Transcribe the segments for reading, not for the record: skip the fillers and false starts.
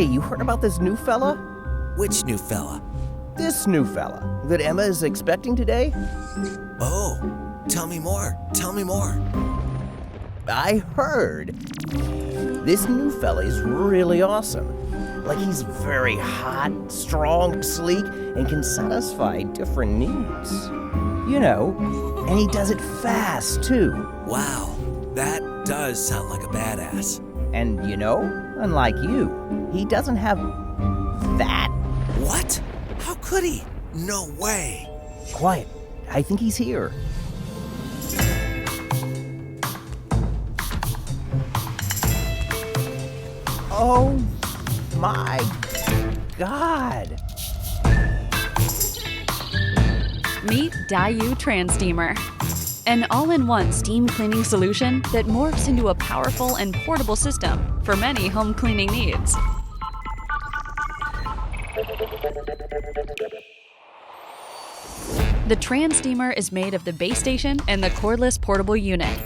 Hey, you heard about this new fella? Which new fella? This new fella that Emma is expecting today? Oh, tell me more. Tell me more. I heard. This new fella is really awesome. Like he's very hot, strong, sleek, and can satisfy different needs. You know, and he does it fast, too. Wow, that does sound like a badass. And you know, unlike you, he doesn't have that. What? How could he? No way. Quiet. I think he's here. Oh my God. Meet Dayoo TranSteamer, an all-in-one steam cleaning solution that morphs into a powerful and portable system for many home cleaning needs. The TranSteamer is made of the base station and the cordless portable unit,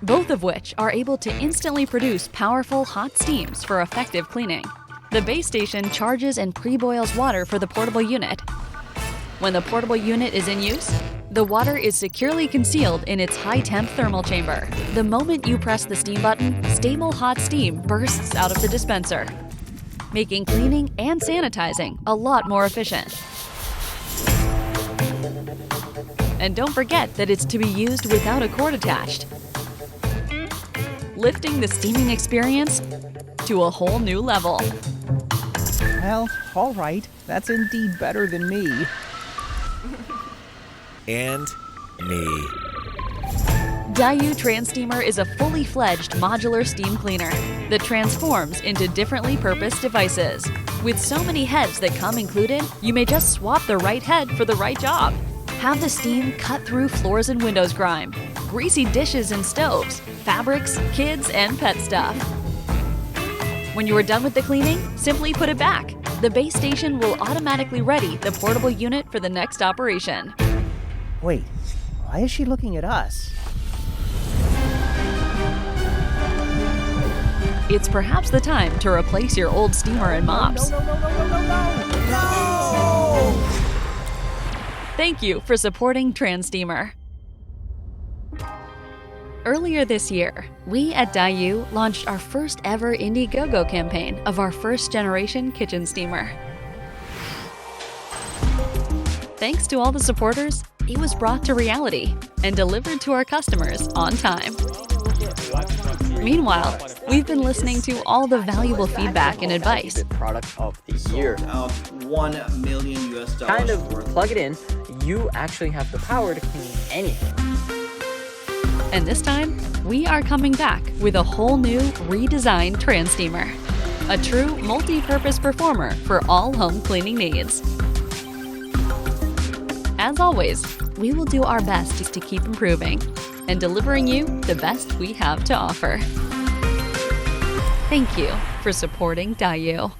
both of which are able to instantly produce powerful hot steams for effective cleaning. The base station charges and pre-boils water for the portable unit. When the portable unit is in use, the water is securely concealed in its high-temp thermal chamber. The moment you press the steam button, stable hot steam bursts out of the dispenser, making cleaning and sanitizing a lot more efficient. And don't forget that it's to be used without a cord attached, lifting the steaming experience to a whole new level. Well, all right. That's indeed better than me. And me. Dayoo TranSteamer is a fully fledged modular steam cleaner that transforms into differently purposed devices. With so many heads that come included, you may just swap the right head for the right job. Have the steam cut through floors and windows grime, greasy dishes and stoves, fabrics, kids, and pet stuff. When you are done with the cleaning, simply put it back. The base station will automatically ready the portable unit for the next operation. Wait, why is she looking at us? It's perhaps the time to replace your old steamer and mops. No! Thank you for supporting TranSteamer. Earlier this year, we at Dayoo launched our first ever Indiegogo campaign of our first generation kitchen steamer. Thanks to all the supporters, it was brought to reality and delivered to our customers on time. Meanwhile, we've been listening to all the valuable feedback and advice. Product of the year. $1 million US. Kind of plug it in, you actually have the power to clean anything. And this time, we are coming back with a whole new redesigned TranSteamer, a true multi-purpose performer for all home cleaning needs. As always, we will do our best to keep improving and delivering you the best we have to offer. Thank you for supporting Dayoo.